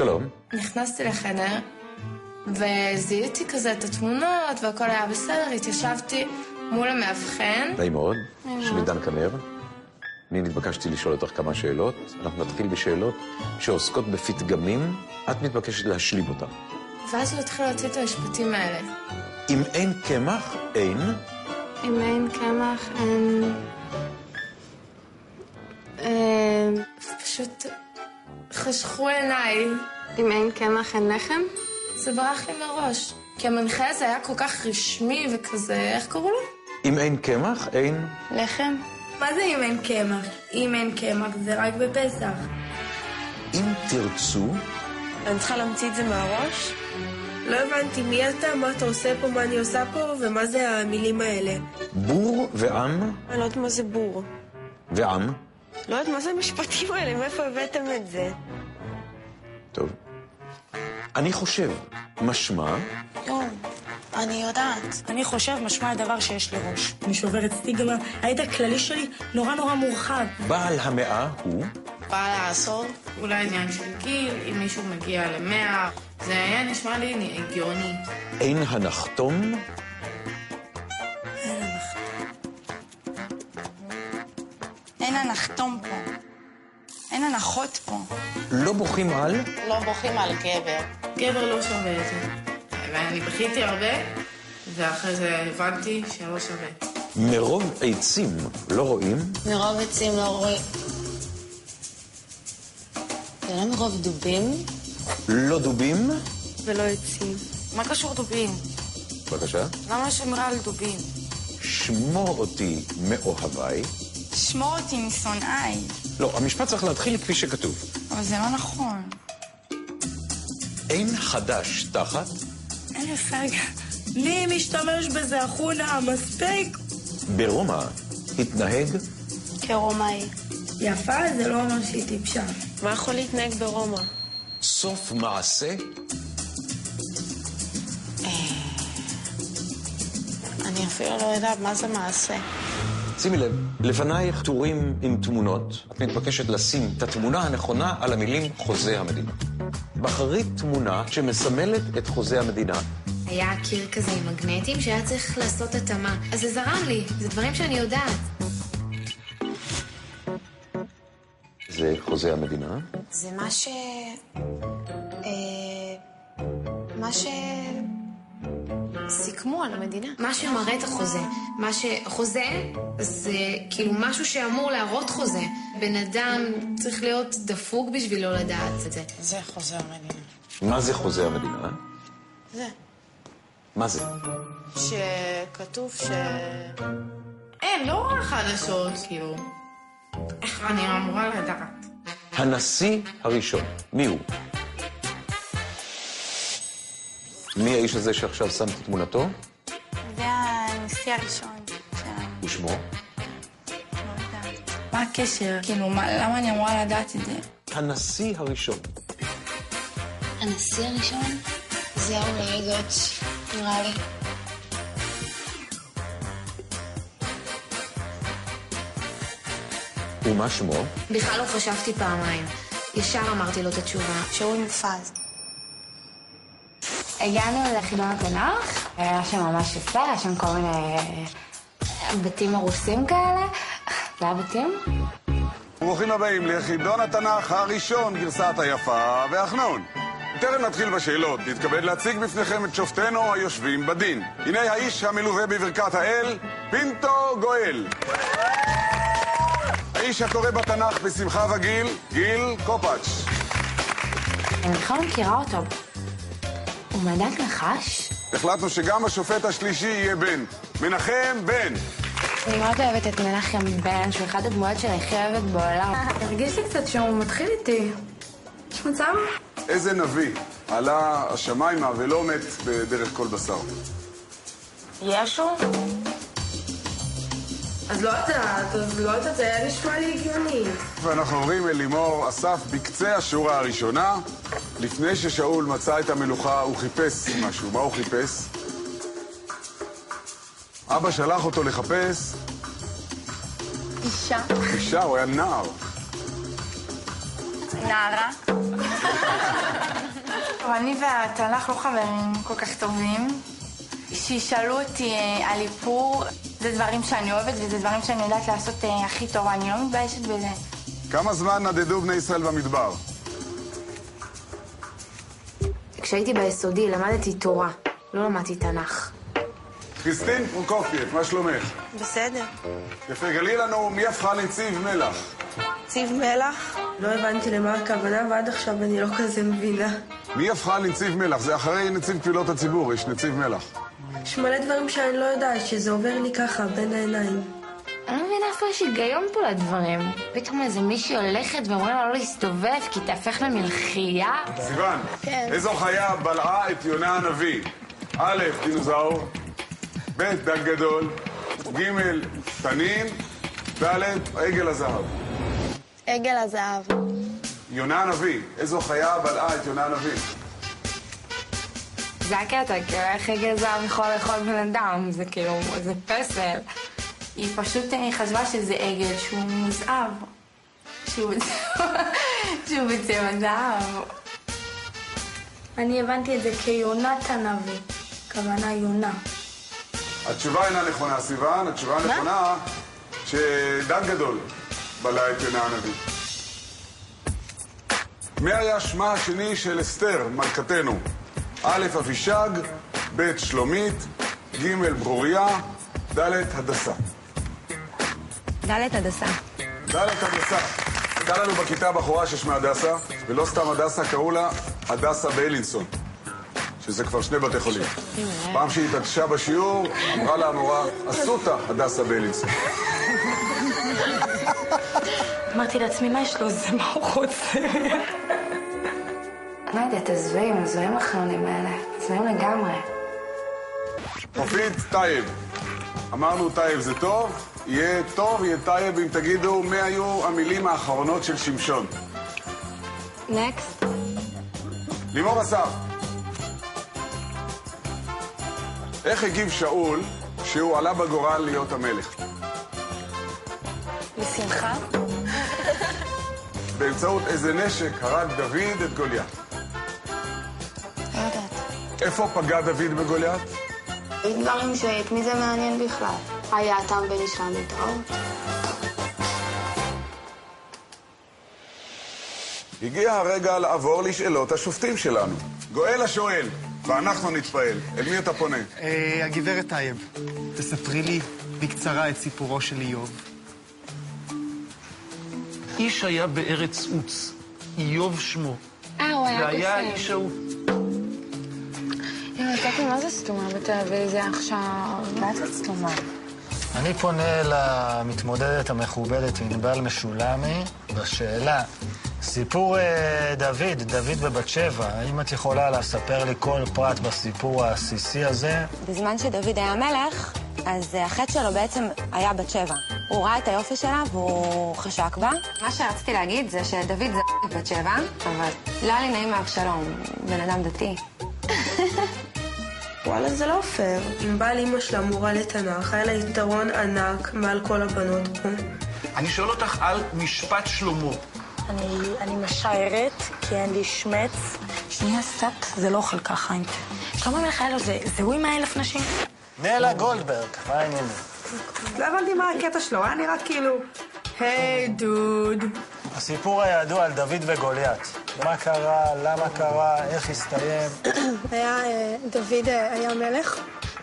שלום. נכנסתי לחדר, וזיהיתי כזה את התמונות, והכל היה בסדר, התיישבתי מול המאבחן. נעים מאוד, שמי דן כנר. אני נתבקשתי לשאול אותך כמה שאלות. אנחנו נתחיל בשאלות שעוסקות בפתגמים. את מתבקשת להשלים אותם. ואז הוא התחיל להוציא את המשפטים האלה. אם אין קמח, אין. אם אין קמח, אין... פשוט חשכו עיניי. אם אין קמח, אין לחם? זה ברח לי מראש. כי המנחה הזה היה כל כך רשמי וכזה, איך קראו לו? אם אין קמח, אין... לחם? מה זה אם אין קמח? אם אין קמח זה רק בפסח. אם תרצו... אני צריכה להמציא את זה מהראש? לא הבנתי מי אתה, מה אתה עושה פה, מה אני עושה פה, ומה זה המילים האלה. בור ועם. אני לא יודעת מה זה בור. ועם. לא יודעת מה זה המשפטים האלה, מאיפה הבאתם את זה? טוב. אני חושב, משמע... אני יודעת. אני חושב משמע הדבר שיש לי ראש. אני שוברת סטיגמה. הידע הכללי שלי נורא מורחב. בעל המאה הוא... בעל העשור. אולי עניין של גיל, אם מישהו מגיע ל100, זה היה נשמע לי הגיוני. אין הנחתום. אין הנחתום פה. אין הנחות פה. לא בוכים על... לא בוכים על גבר. גבר לא שווה את זה. ואני בכיתי הרבה, ואחרי זה הבנתי שלא שווה. מרוב עצים לא רואים. מרוב עצים לא רואים. זה לא מרוב דובים? לא דובים. ולא עצים. מה קשור דובים? בבקשה. למה שמרה על דובים? שמור אותי מאוהביי. שמור אותי משונאי. לא, המשפט צריך להתחיל כפי שכתוב. אבל זה לא נכון. אין חדש תחת. אין לי פרגע. מי משתמש בזה, אחונה? מספיק. ברומא התנהג. כרומאי. יפה, זה לא אומר שהיא טיפשה. מה יכול להתנהג ברומא? סוף מעשה. אני אפילו לא יודעת מה זה מעשה. שימי לב, לפנייך טורים עם תמונות. את מתבקשת לשים את התמונה הנכונה על המילים חוזה המדינה. בחרי תמונה שמסמלת את חוזה המדינה. היה קיר כזה עם מגנטים שהיה צריך לעשות התאמה. אז זה זרם לי, זה דברים שאני יודעת. זה חוזה המדינה. זה מה סיכמו על המדינה. מה שמראה את החוזה. חוזה זה כאילו משהו שאמור להראות חוזה. בן אדם צריך להיות דפוק בשביל לא לדעת את זה. זה חוזה המדינה. מה זה חוזה המדינה? זה. מה זה? שכתוב אין, לא רק חדשות, כאילו. איך אני אמורה לדעת? הנשיא הראשון. מי הוא? מי האיש הזה שעכשיו שם את תמונתו? זה הנשיא הראשון שלנו. ושמו? לא יודעת. מה הקשר? כאילו, למה אני אמורה לדעת את זה? הנשיא הראשון. הנשיא הראשון? זה אולי גוץ', נראה לי. ומה שמו? בכלל לא חשבתי פעמיים. ישר אמרתי לו את התשובה. שאול מופז. הגענו לחידון התנ"ך, היה שם ממש יפה, היה שם כל מיני בתים הרוסים כאלה. זה היה בתים? ברוכים הבאים לחידון התנ"ך הראשון, גרסת היפה והחנון. טרם נתחיל בשאלות, נתכבד להציג בפניכם את שופטינו היושבים בדין. הנה האיש המלווה בברכת האל, פינטו גואל. האיש הקורא בתנ"ך בשמחה וגיל, גיל קופץ'. אני בכלל מכירה אותו. הוא מדק נחש? החלטנו שגם השופט השלישי יהיה בן. מנחם בן. אני מאוד אוהבת את מנחם בן, שהוא אחד הדמויות שאני הכי אוהבת בעולם. הרגיש לי קצת שהוא מתחיל איתי. יש מצב? איזה נביא עלה השמיימה ולא מת בדרך כל בשר. ישו? אז לא יודעת, זה היה נשמע לי הגיוני. ואנחנו אומרים אל לימור, אסף בקצה השורה הראשונה, לפני ששאול מצא את המלוכה, הוא חיפש משהו. מה הוא חיפש? אבא שלח אותו לחפש... אישה. אישה, הוא היה נער. נערה. אני והתנ"ך לא חברים כל כך טובים. שישאלו אותי על איפור, זה דברים שאני אוהבת וזה דברים שאני יודעת לעשות הכי טוב, אני לא מתביישת בזה. כמה זמן נדדו בני ישראל במדבר? כשהייתי ביסודי למדתי תורה, לא למדתי תנ"ך. קריסטין פרוקופייב, מה שלומך? בסדר. יפה, גלי לנו מי הפכה לנציב מלח. נציב מלח? לא הבנתי למה הכוונה, ועד עכשיו אני לא כזה מבינה. מי הפכה לנציב מלח? זה אחרי נציב קבילות הציבור, יש נציב מלח. יש מלא דברים שאני לא יודעת, שזה עובר לי ככה בין העיניים. אני לא מבינה איפה יש היגיון פה לדברים. פתאום איזה מישהי הולכת ואומרים לה לא להסתובב כי תהפך למלחייה. סיוון, איזו חיה בלעה את יונה הנביא? א', דינוזאור, ב', דג גדול, ג', תנין, ד', עגל הזהב. עגל הזהב. יונה הנביא, איזו חיה בלעה את יונה הנביא? זה הקטע, כאילו איך עגל זהב יכול לאכול בן אדם, זה כאילו, זה פסל. היא פשוט חשבה שזה עגל שהוא מוזהב, שהוא בצבע זהב. אני הבנתי את זה כיונת הנביא, כוונה יונה. התשובה אינה נכונה, סיוון, התשובה נכונה שדג גדול בלע את יונה הנביא. מה היה שמה השני של אסתר, מלכתנו? א', אבישג, ב', שלומית, ג', ברוריה, ד', הדסה. ד' הדסה. ד' הדסה. הייתה לנו בכיתה בחורה ששמה הדסה, ולא סתם הדסה, קראו לה הדסה ביילינסון, שזה כבר שני בתי חולים. פעם שהיא התעקשה בשיעור, אמרה לה המורה, אסותא הדסה ביילינסון. אמרתי לעצמי, מה יש לו? זה מה הוא רוצה? לא יודעת, הזויים החילונים האלה. הזויים לגמרי. מופיד טייב. אמרנו טייב זה טוב, יהיה טוב, יהיה טייב אם תגידו מה היו המילים האחרונות של שמשון. נקסט. לימור אסף. איך הגיב שאול שהוא עלה בגורל להיות המלך? בשמחה? באמצעות איזה נשק הרג דוד את גוליית? לא יודעת. איפה פגע דוד בגוליית? דברים שאת מי זה מעניין בכלל. היה הטעם בין איש להתראות. הגיע הרגע לעבור לשאלות השופטים שלנו. גואל השואל, ואנחנו נתפעל. אל מי אתה פונה? הגברת טייב, תספרי לי בקצרה את סיפורו של איוב. איש היה בארץ עוץ, איוב שמו. הוא היה והיה האיש ההוא. יצאתי מה זה סתומה בטלוויזיה עכשיו? מה זה סתומה? אני פונה למתמודדת המכובדת ענבל משולמי בשאלה, סיפור דוד בבת שבע, האם את יכולה לספר לי כל פרט בסיפור העסיסי הזה? בזמן שדוד היה מלך, אז החטא שלו בעצם היה בת שבע. הוא ראה את היופי שלה והוא חשק בה. מה שרציתי להגיד זה שדוד זה בת שבע, אבל לא היה לי נעים מאבשלום, בן אדם דתי. וואלה, זה לא פייר. אם בעל אמא שלה מורה לתנ"ך, היה לה יתרון ענק מעל כל הבנות פה. אני שואל אותך על משפט שלמה. אני משערת, כי אין לי שמץ. שנייה, סטאפ, זה לא אוכל ככה. שלמה המלך היה לו, זה הוא עם 1,000 נשים? נלה גולדברג, מה העניינים? לא הבנתי מה הקטע שלו, היה נראה כאילו... היי, דוד. הסיפור הידוע על דוד וגוליית. מה קרה, למה קרה, איך הסתיים? דוד היה מלך.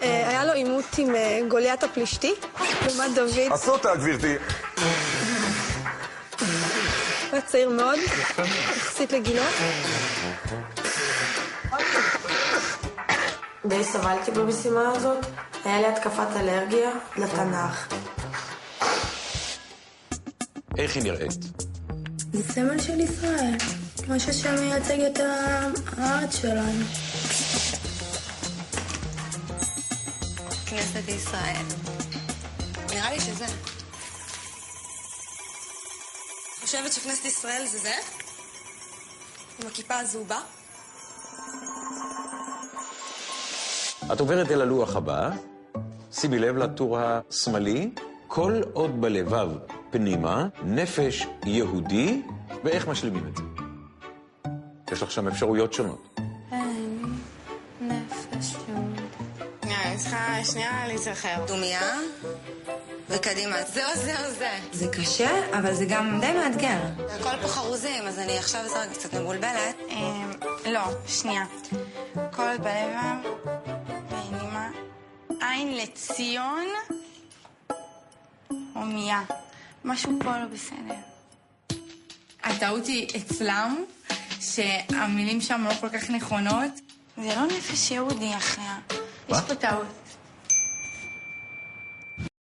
היה לו עימות עם גוליית הפלישתי. לעומת דוד... עשו אותה, גבירתי. הוא היה צעיר מאוד, יחסית לגילו. די סבלתי במשימה הזאת. היה לי התקפת אלרגיה לתנ"ך. איך היא נראית? זה סמל של ישראל. משהו שמייצג את הארץ שלנו. כנסת ישראל. נראה לי שזה. חושבת שכנסת ישראל זה זה? עם הכיפה הזובה? את עוברת אל הלוח הבא, שימי לב לטור השמאלי, כל עוד בלבב פנימה, נפש יהודי, ואיך משלימים את זה? יש לך שם אפשרויות שונות. צריכה שנייה להיזכר. דומיה, וקדימה. זהו. זה קשה, אבל זה גם די מאתגר. הכל פה חרוזים, אז אני עכשיו זרק קצת מבולבלת. לא, שנייה. כל בלבב, בנימה, עין לציון, הומיה. משהו פה לא בסדר. הטעות היא אצלם, שהמילים שם לא כל כך נכונות. זה לא נפש יהודי אחריה. יש פה טעות.